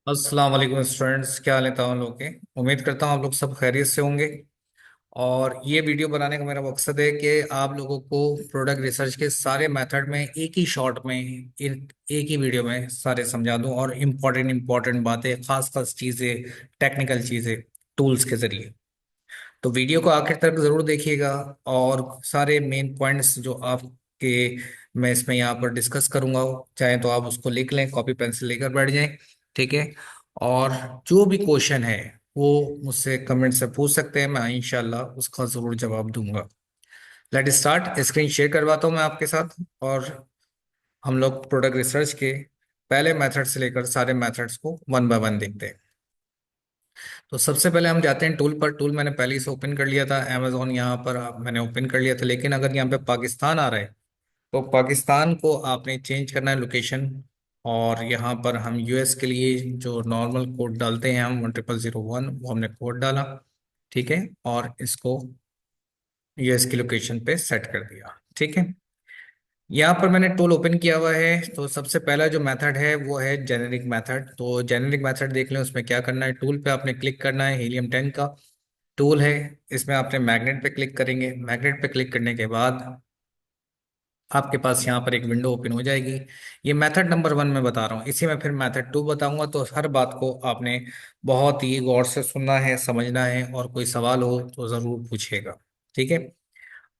अस्सलाम वालेकुम स्टूडेंट्स, क्या हाल है आप लोग के। उम्मीद करता हूँ आप लोग सब खैरियत से होंगे। और ये वीडियो बनाने का मेरा मकसद है कि आप लोगों को प्रोडक्ट रिसर्च के सारे मेथड में एक ही शॉट में एक ही वीडियो में सारे समझा दूं, और इम्पोर्टेंट इम्पोर्टेंट बातें, खास खास चीज़ें, टेक्निकल चीज़ें टूल्स के जरिए। तो वीडियो को आखिर तक जरूर देखिएगा। और सारे मेन पॉइंट्स जो आपके मैं इसमें यहाँ पर डिस्कस करूंगा, चाहे तो आप उसको लिख लें, कॉपी पेंसिल लेकर बैठ जाएं। ठीक है। और जो भी क्वेश्चन है वो मुझसे कमेंट से पूछ सकते हैं, मैं इंशाल्लाह उसका जरूर जवाब दूंगा। Let start. स्क्रीन शेयर करवाता हूँ मैं आपके साथ, और हम लोग प्रोडक्ट रिसर्च के पहले मेथड से लेकर सारे मेथड्स को वन बाय वन देखते हैं। तो सबसे पहले हम जाते हैं टूल पर। टूल मैंने पहले ही से ओपन कर लिया था, अमेजोन यहाँ पर मैंने ओपन कर लिया था। लेकिन अगर यहाँ पे पाकिस्तान आ रहा है तो पाकिस्तान को आपने चेंज करना है लोकेशन। और यहाँ पर हम यूएस के लिए जो नॉर्मल कोड डालते हैं, हम 10001 वो हमने कोड डाला। ठीक है। और इसको यूएस की लोकेशन पे सेट कर दिया। ठीक है। यहाँ पर मैंने टूल ओपन किया हुआ है। तो सबसे पहला जो मेथड है वो है जेनेरिक मेथड। तो जेनेरिक मेथड देख लें, उसमें क्या करना है। टूल पे आपने क्लिक करना है, हीलियम 10 का टूल है। इसमें आपने मैग्नेट पे क्लिक करेंगे। मैग्नेट पे क्लिक करने के बाद आपके पास यहाँ पर एक विंडो ओपन हो जाएगी। ये मेथड नंबर 1 में बता रहा हूँ, इसी में फिर मेथड 2 बताऊंगा। तो हर बात को आपने बहुत ही गौर से सुनना है, समझना है, और कोई सवाल हो तो ज़रूर पूछिएगा। ठीक है।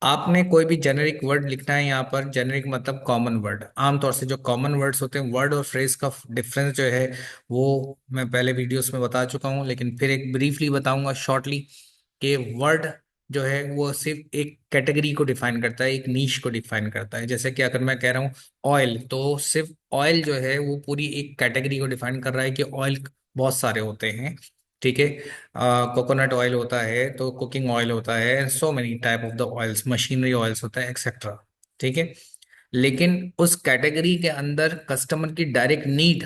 आपने कोई भी जेनेरिक वर्ड लिखना है यहाँ पर। जेनेरिक मतलब कॉमन वर्ड। आमतौर से जो कॉमन वर्ड्स होते हैं, वर्ड और फ्रेज का डिफरेंस जो है वो मैं पहले वीडियोस में बता चुका हूँ, लेकिन फिर एक ब्रीफली बताऊंगा शॉर्टली। कि वर्ड जो है वो सिर्फ एक कैटेगरी को डिफाइन करता है, एक नीश को डिफाइन करता है। जैसे कि अगर मैं कह रहा हूँ ऑयल, तो सिर्फ ऑयल जो है वो पूरी एक कैटेगरी को डिफाइन कर रहा है कि ऑयल बहुत सारे होते हैं। ठीक है। कोकोनट ऑयल होता है, तो कुकिंग ऑयल होता है, so many type of the oils, machinery oils होता है, एक्सेट्रा। ठीक है। लेकिन उस कैटेगरी के अंदर कस्टमर की डायरेक्ट नीड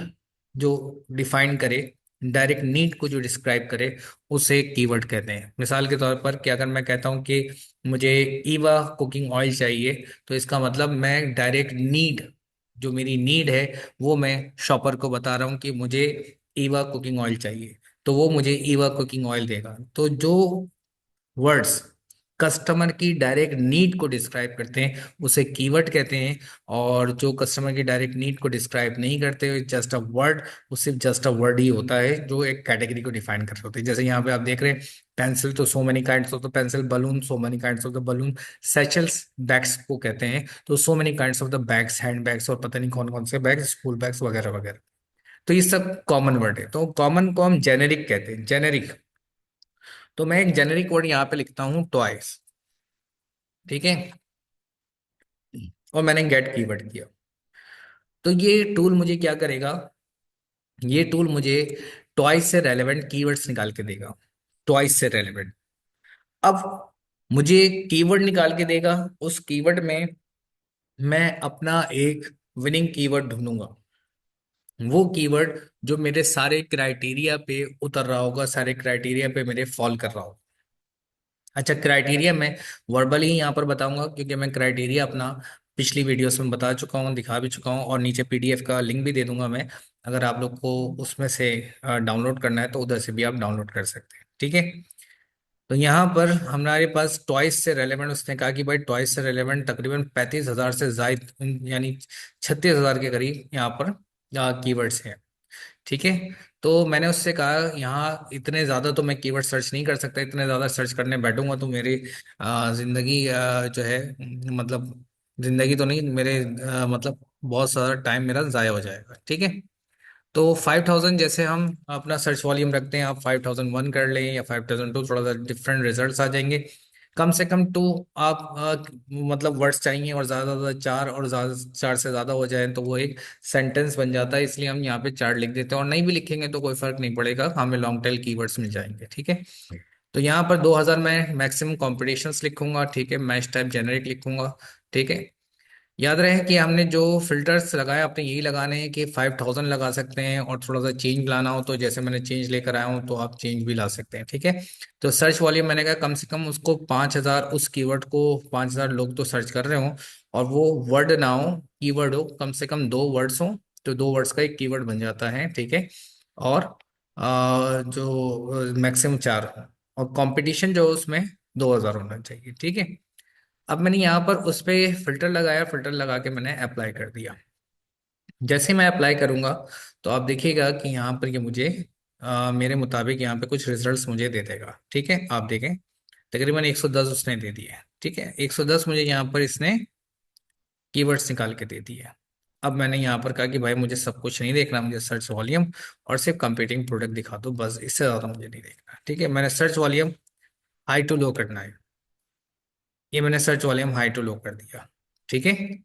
जो डिफाइन करे, डायरेक्ट नीड को जो डिस्क्राइब करे, उसे कीवर्ड कहते हैं। मिसाल के तौर पर कि अगर मैं कहता हूं कि मुझे ईवा कुकिंग ऑयल चाहिए, तो इसका मतलब मैं डायरेक्ट नीड, जो मेरी नीड है, वो मैं शॉपर को बता रहा हूँ कि मुझे ईवा कुकिंग ऑयल चाहिए। तो वो मुझे ईवा कुकिंग ऑयल देगा। तो जो वर्ड्स कस्टमर की डायरेक्ट नीड को डिस्क्राइब करते हैं उसे कीवर्ड कहते हैं। और जो कस्टमर की डायरेक्ट नीड को डिस्क्राइब नहीं करते, जस्ट अ वर्ड, वो सिर्फ जस्ट अ वर्ड ही होता है जो एक कैटेगरी को डिफाइन कर रहे होते हैं। जैसे यहाँ पे आप देख रहे हैं पेंसिल, तो so many kinds of the pencil. Balloon, so many kinds of the balloon. Satchels bags को कहते हैं, तो so many kinds of the bags, hand bags, और पता नहीं कौन कौन से बैग्स, स्कूल बैग्स वगैरह वगैरह। तो ये सब कॉमन वर्ड है। तो कॉमन को हम जेनेरिक कहते हैं, जेनेरिक। तो मैं एक जेनेरिक वर्ड यहाँ पे लिखता हूँ टॉयस। ठीक है। और मैंने गेट कीवर्ड किया। तो ये टूल मुझे क्या करेगा, ये टूल मुझे टॉयस से रेलेवेंट कीवर्ड्स निकाल के देगा। टॉयस से रेलेवेंट। अब मुझे कीवर्ड निकाल के देगा। उस कीवर्ड में मैं अपना एक विनिंग कीवर्ड ढूंढूंगा। वो कीवर्ड जो मेरे सारे क्राइटेरिया पे उतर रहा होगा, सारे क्राइटेरिया पे मेरे फॉल कर रहा होगा। अच्छा, क्राइटेरिया मैं वर्बली ही यहाँ पर बताऊंगा, क्योंकि मैं क्राइटेरिया अपना पिछली वीडियोस में बता चुका हूँ, दिखा भी चुका हूँ, और नीचे पीडीएफ का लिंक भी दे दूंगा मैं। अगर आप लोग को उसमें से डाउनलोड करना है तो उधर से भी आप डाउनलोड कर सकते हैं। ठीक है। तो यहाँ पर हमारे पास टॉयस से रेलेवेंट, उसने कहा कि भाई टॉयस से रेलेवेंट तकरीबन 35,000 से जायद, यानी 36,000 के करीब यहाँ पर कीवर्ड्स हैं। ठीक है। तो मैंने उससे कहा यहाँ इतने ज़्यादा तो मैं कीवर्ड सर्च नहीं कर सकता, इतने ज़्यादा सर्च करने बैठूंगा तो मेरी ज़िंदगी जो है, मतलब ज़िंदगी तो नहीं, मेरे मतलब बहुत सारा टाइम मेरा ज़ाया हो जाएगा। ठीक है। तो 5,000 जैसे हम अपना सर्च वॉल्यूम रखते हैं, आप 5,001 कर लें या 5,002, थोड़ा सा डिफरेंट रिजल्ट्स आ जाएंगे। कम से कम टू आप मतलब वर्ड्स चाहिए, और ज़्यादा से ज़्यादा चार, और ज़्यादा चार से ज़्यादा हो जाए तो वो एक सेंटेंस बन जाता है। इसलिए हम यहाँ पे चार लिख देते हैं, और नहीं भी लिखेंगे तो कोई फर्क नहीं पड़ेगा, हमें लॉन्ग टेल कीवर्ड्स मिल जाएंगे। ठीक है। तो यहाँ पर 2,000 में मैक्सिमम कॉम्पिटिशन्स लिखूंगा। ठीक है। मैच टाइप जेनरिक लिखूंगा। ठीक है। याद रहे कि हमने जो फिल्टर्स लगाए अपने यही लगाने हैं कि 5,000 लगा सकते हैं, और थोड़ा सा चेंज लाना हो तो जैसे मैंने चेंज लेकर आया हूँ तो आप चेंज भी ला सकते हैं। ठीक है। तो सर्च वॉल्यूम मैंने कहा कम से कम उसको 5,000, उस कीवर्ड को 5,000 लोग तो सर्च कर रहे हो, और वो वर्ड ना हो, कीवर्ड हो, कम से कम दो वर्ड्स हो। तो दो वर्ड्स का एक कीवर्ड बन जाता है। ठीक है। और जो मैक्सिमम 4 हो, और कंपटीशन जो उसमें 2,000 होना चाहिए, ठीक है। अब मैंने यहाँ पर उस पे फिल्टर लगाया, फिल्टर लगा के मैंने अप्लाई कर दिया। जैसे मैं अप्लाई करूंगा तो आप देखिएगा कि यहाँ पर ये मुझे मेरे मुताबिक यहाँ पे कुछ रिजल्ट्स मुझे दे देगा, ठीक है। आप देखें, तकरीबन 110 उसने दे दिए, ठीक है। 110 मुझे यहाँ पर इसने कीवर्ड्स निकाल के दे दिए। अब मैंने यहाँ पर कहा कि भाई मुझे सब कुछ नहीं देखना, मुझे सर्च वॉल्यूम और सिर्फ कंपीटिंग प्रोडक्ट दिखा दो, बस, इससे ज़्यादा मुझे नहीं देखना, ठीक है। मैंने search volume high to low करना है, ये मैंने search volume high to low कर दिया, ठीक है।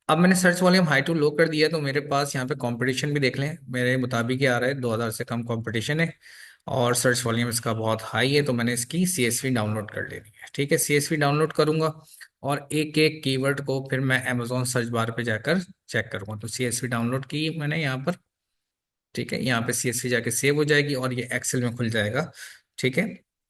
अब मैंने search volume high to low कर दिया तो मेरे पास यहाँ पे कंपटीशन भी देख लें, मेरे मुताबिक ही आ रहा है, 2,000 से कम कंपटीशन है और सर्च वॉल्यूम इसका बहुत हाई है, तो मैंने इसकी सीएसवी डाउनलोड कर लेनी है, ठीक है। सीएसवी डाउनलोड करूंगा और एक एक कीवर्ड को फिर मैं अमेजोन सर्च बार पे जाकर चेक करूंगा। तो सीएसवी डाउनलोड की मैंने यहाँ पर, ठीक है। यहाँ पे सीएसवी जाके सेव हो जाएगी और ये एक्सेल में खुल जाएगा, ठीक है।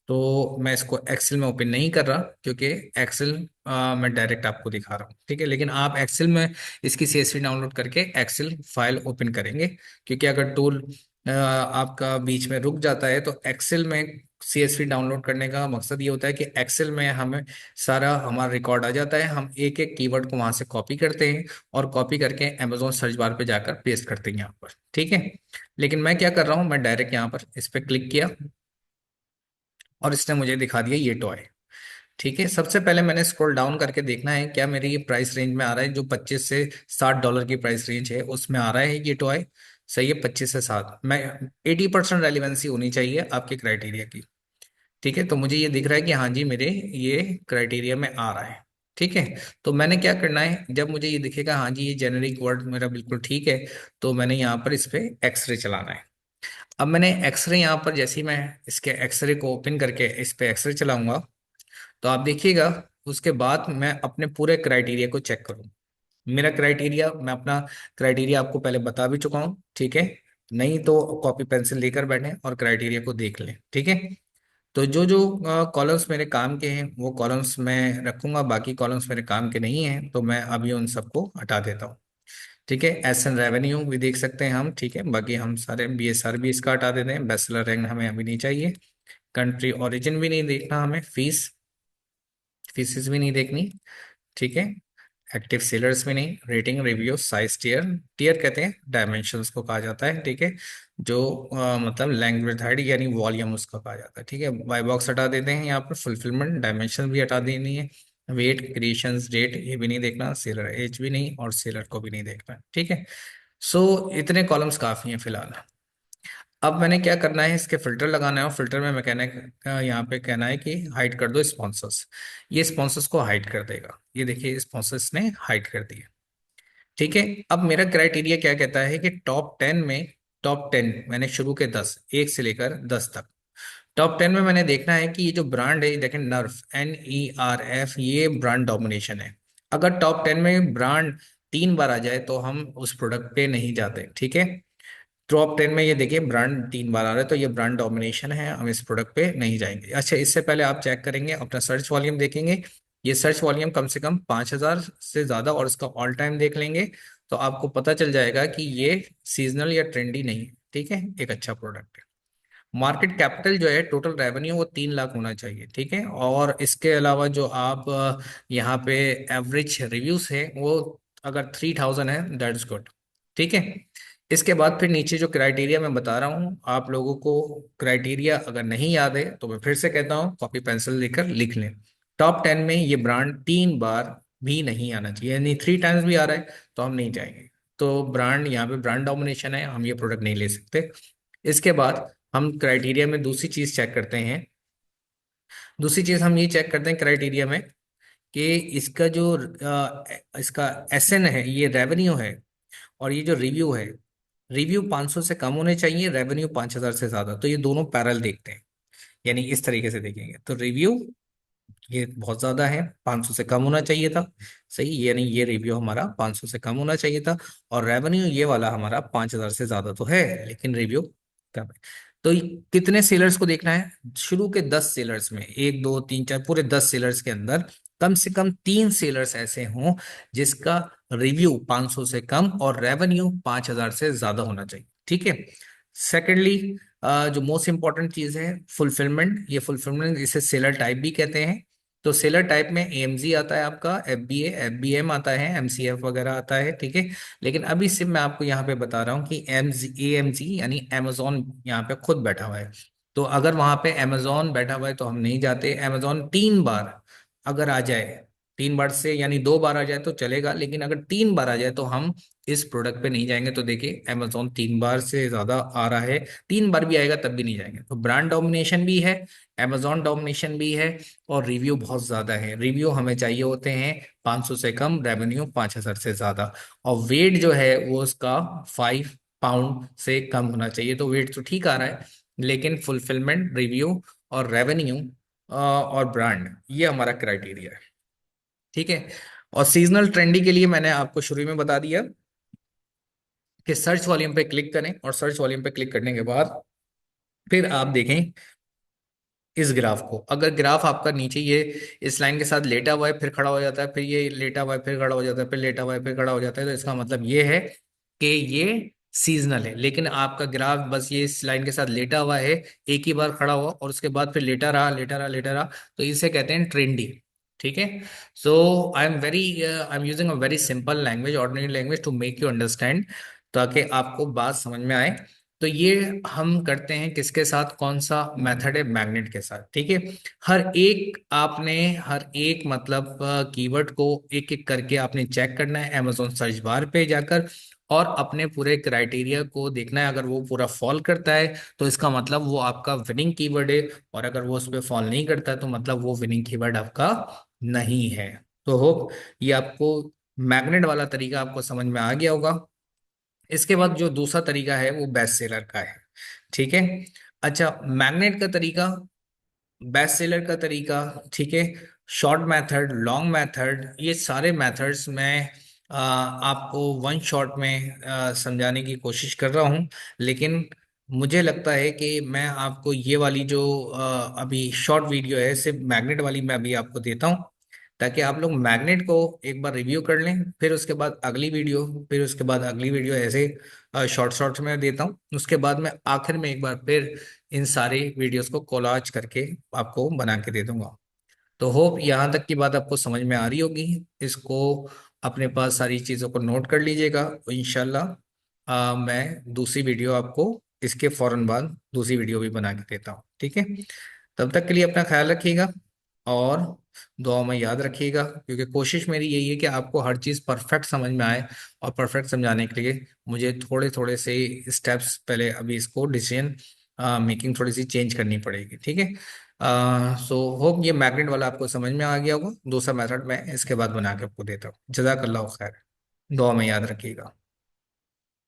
तो मैं इसको एक्सेल में ओपन नहीं कर रहा क्योंकि एक्सेल मैं डायरेक्ट आपको दिखा रहा हूँ, ठीक है। लेकिन आप एक्सेल में इसकी सीएसवी डाउनलोड करके एक्सेल फाइल ओपन करेंगे, क्योंकि अगर टूल आपका बीच में रुक जाता है तो एक्सेल में सीएसवी डाउनलोड करने का मकसद ये होता है कि एक्सेल में हमें सारा हमारा रिकॉर्ड आ जाता है, हम एक एक कीवर्ड को वहां से कॉपी करते हैं और कॉपी करके अमेजोन सर्च बार पे जाकर पेस्ट करते हैं यहाँ पर, ठीक है। लेकिन मैं क्या कर रहा हूँ, मैं डायरेक्ट यहाँ पर इस पर क्लिक किया और इसने मुझे दिखा दिया ये टॉय, ठीक है। सबसे पहले मैंने स्क्रॉल डाउन करके देखना है क्या मेरी ये प्राइस रेंज में आ रहा है, जो 25 से 60 डॉलर की प्राइस रेंज है उसमें आ रहा है ये टॉय, सही है। 25 से 60 मैं 80% रेलिवेंसी होनी चाहिए आपके क्राइटेरिया की, ठीक है। तो मुझे ये दिख रहा है कि हाँ जी मेरे ये क्राइटेरिया में आ रहा है, ठीक है। तो मैंने क्या करना है, जब मुझे ये दिखेगा हाँ जी ये जेनेरिक वर्ड मेरा बिल्कुल ठीक है, तो मैंने यहाँ पर इस पे एक्सरे चलाना है। अब मैंने एक्सरे यहाँ पर जैसे ही मैं इसके एक्सरे को ओपन करके इस पे एक्सरे चलाऊंगा तो आप देखिएगा उसके बाद मैं अपने पूरे क्राइटेरिया को चेक करूँ। मेरा क्राइटेरिया, मैं अपना क्राइटेरिया आपको पहले बता भी चुका हूँ, ठीक है। नहीं तो कॉपी पेंसिल लेकर बैठें और क्राइटेरिया को देख लें, ठीक है। तो जो जो कॉलम्स मेरे काम के हैं वो कॉलम्स मैं रखूंगा, बाकी कॉलम्स मेरे काम के नहीं हैं तो मैं अभी उन सबको हटा देता हूँ, ठीक है। एस एन रेवेन्यू भी देख सकते हैं हम, ठीक है। बाकी हम सारे बीएसआर भी इसका हटा देते हैं, बैचलर रैंक हमें अभी नहीं चाहिए, कंट्री ओरिजिन भी नहीं देखना हमें, फीसिस भी नहीं देखनी, ठीक है। एक्टिव सेलर्स भी नहीं, rating, review, size, tier, tier कहते हैं डायमेंशंस को कहा जाता है, ठीक है। जो मतलब लैंग्वेज हाइट यानी वॉल्यूम उसका कहा जाता है, ठीक है। बाय बॉक्स हटा देते हैं, यहाँ पर फुलफिलमेंट डायमेंशन भी हटा देनी है, वेट, क्रिएशंस, डेट ये भी नहीं देखना, सेलर एज भी नहीं और सेलर को भी नहीं देखना, ठीक है। सो इतने कॉलम्स काफी हैं फिलहाल। अब मैंने क्या करना है, इसके फिल्टर लगाना है और फिल्टर में मैं यहाँ पे कहना है कि हाइड कर दो स्पॉन्सर्स, ये स्पॉन्सर्स को हाइड कर देगा, ये देखिए स्पॉन्सर्स ने हाइड कर दिया, ठीक है। अब मेरा क्राइटेरिया क्या कहता है कि टॉप 10 में, टॉप 10 मैंने शुरू के 10, 1 से लेकर 10 तक, टॉप 10 में मैंने देखना है कि ये जो ब्रांड है, देखें नर्फ, NERF, ये ब्रांड डोमिनेशन है। अगर टॉप 10 में ब्रांड 3 बार आ जाए तो हम उस प्रोडक्ट पे नहीं जाते, ठीक है। टॉप 10 में ये देखिए ब्रांड 3 बार आ रहा है तो ये ब्रांड डोमिनेशन है, हम इस प्रोडक्ट पे नहीं जाएंगे। अच्छा, इससे पहले आप चेक करेंगे अपना सर्च वॉल्यूम देखेंगे, ये सर्च वॉल्यूम कम से कम 5,000 से ज्यादा और इसका ऑल टाइम देख लेंगे तो आपको पता चल जाएगा कि ये सीजनल या ट्रेंडी नहीं है, ठीक है, एक अच्छा प्रोडक्ट है। मार्केट कैपिटल जो है, टोटल रेवेन्यू वो 3 लाख होना चाहिए, ठीक है। और इसके अलावा जो आप यहाँ पे एवरेज रिव्यूज है वो अगर 3,000 है दैट इज गुड, ठीक है। इसके बाद फिर नीचे जो क्राइटेरिया मैं बता रहा हूँ आप लोगों को, क्राइटेरिया अगर नहीं याद है तो मैं फिर से कहता हूँ कॉपी पेंसिल लेकर लिख लें। टॉप 10 में ये ब्रांड 3 बार भी नहीं आना चाहिए, यानी 3 टाइम्स भी आ रहा है तो हम नहीं जाएंगे। तो ब्रांड, यहाँ पे ब्रांड डोमिनेशन है, हम ये प्रोडक्ट नहीं ले सकते। इसके बाद हम क्राइटेरिया में दूसरी चीज चेक करते हैं, दूसरी चीज हम ये चेक करते हैं क्राइटेरिया में कि इसका जो इसका SN है, ये रेवेन्यू है, और ये जो रिव्यू है, रिव्यू 500 से कम होने चाहिए, रेवेन्यू 5,000 से ज्यादा, तो ये दोनों पैरेलल देखते हैं। यानी इस तरीके से देखेंगे तो रिव्यू ये बहुत ज्यादा है, 500 से कम होना चाहिए था, सही, यानी ये रिव्यू हमारा 500 से कम होना चाहिए था। और रेवेन्यू ये वाला हमारा 5,000 से ज्यादा तो है लेकिन रिव्यू कम है। तो कितने सेलर्स को देखना है, शुरू के 10 सेलर्स में, 1 2 3 4, पूरे 10 सेलर्स के अंदर कम से कम 3 सेलर्स ऐसे हों जिसका रिव्यू 500 से कम और रेवेन्यू 5,000 से ज्यादा होना चाहिए, ठीक है। सेकेंडली, जो मोस्ट इंपॉर्टेंट चीज है, फुलफिलमेंट। ये फुलफिलमेंट इसे सेलर टाइप भी कहते हैं। तो सेलर टाइप में एएमजी आता है आपका, एफबीए, एफबीएम आता है, एमसीएफ वगैरह आता है, ठीक है। लेकिन अभी सिर्फ मैं आपको यहाँ पे बता रहा हूँ कि एएमजी यानी अमेजोन यहाँ पे खुद बैठा हुआ है। तो अगर वहां पे अमेजोन बैठा हुआ है तो हम नहीं जाते। अमेजोन 3 बार अगर आ जाए, 3 बार से यानी 2 बार आ जाए तो चलेगा, लेकिन अगर 3 बार आ जाए तो हम इस प्रोडक्ट पे नहीं जाएंगे। तो देखिए अमेजोन 3 बार से ज्यादा आ रहा है, 3 बार भी आएगा तब भी नहीं जाएंगे। तो ब्रांड डोमिनेशन भी है, अमेजोन डोमिनेशन भी है, और रिव्यू बहुत ज्यादा है। रिव्यू हमें चाहिए होते हैं 500 से कम, रेवेन्यू 5000 से ज्यादा, और वेट जो है वो उसका 5 पाउंड से कम होना चाहिए। तो वेट तो ठीक आ रहा है, लेकिन फुलफिलमेंट, रिव्यू और रेवेन्यू और ब्रांड, ये हमारा क्राइटेरिया है, ठीक है। और सीजनल ट्रेंडी के लिए मैंने आपको शुरू में बता दिया कि सर्च वॉल्यूम पे क्लिक करें, और सर्च वॉल्यूम पे क्लिक करने के बाद फिर आप देखें इस ग्राफ को। अगर ग्राफ आपका नीचे ये इस लाइन के साथ लेटा हुआ है, फिर खड़ा हो जाता है, फिर ये लेटा हुआ है, फिर खड़ा हो जाता है, फिर लेटा हुआ है, फिर खड़ा हो जाता है, तो इसका मतलब ये है कि ये सीजनल है। लेकिन आपका ग्राफ बस ये इस लाइन के साथ लेटा हुआ है, एक ही बार खड़ा हुआ और उसके बाद फिर लेटा रहा, लेटा रहा, लेटा रहा, तो इसे कहते हैं ट्रेंडी, ठीक है। So I am using a very simple language, ordinary language, to make you understand, ताकि आपको बात समझ में आए। तो ये हम करते हैं किसके साथ, कौन सा मेथड है, मैग्नेट के साथ, ठीक है। हर एक मतलब कीवर्ड को एक एक करके आपने चेक करना है अमेजोन सर्च बार पे जाकर, और अपने पूरे क्राइटेरिया को देखना है। अगर वो पूरा फॉल करता है तो इसका मतलब वो आपका विनिंग कीवर्ड है, और अगर वो उस पर फॉल नहीं करता है तो मतलब वो विनिंग कीवर्ड आपका नहीं है। तो होप ये आपको मैग्नेट वाला तरीका आपको समझ में आ गया होगा। इसके बाद जो दूसरा तरीका है वो बेस्ट सेलर का है, ठीक है। अच्छा, मैग्नेट का तरीका, बेस्ट सेलर का तरीका, ठीक है। शॉर्ट मेथड, लॉन्ग मेथड, ये सारे मेथड्स मैं आपको वन शॉट में समझाने की कोशिश कर रहा हूँ। लेकिन मुझे लगता है कि मैं आपको ये वाली जो अभी शॉर्ट वीडियो है, सिर्फ मैग्नेट वाली मैं अभी आपको देता हूँ, ताकि आप लोग मैग्नेट को एक बार रिव्यू कर लें, फिर उसके बाद अगली वीडियो, फिर उसके बाद अगली वीडियो, ऐसे शॉर्ट शॉर्ट्स में देता हूँ। उसके बाद मैं आखिर में एक बार फिर इन सारी वीडियोस को कोलाज करके आपको बना के दे दूंगा। तो होप यहाँ तक की बात आपको समझ में आ रही होगी। इसको अपने पास सारी चीज़ों को नोट कर लीजिएगा, तो इंशाल्लाह मैं दूसरी वीडियो आपको इसके फौरन बाद दूसरी वीडियो भी बना के देता हूँ, ठीक है। तब तक के लिए अपना ख्याल रखिएगा, और दुआ में याद रखिएगा, क्योंकि कोशिश मेरी यही है कि आपको हर चीज़ परफेक्ट समझ में आए। और परफेक्ट समझाने के लिए मुझे थोड़े थोड़े से स्टेप्स पहले अभी इसको डिसीजन मेकिंग थोड़ी सी चेंज करनी पड़ेगी, ठीक है। सो होप ये मैग्नेट वाला आपको समझ में आ गया होगा। दूसरा मेथड मैं इसके बाद बना के आपको देता हूँ। जज़ाकल्लाह खैर, दुआ में याद रखिएगा।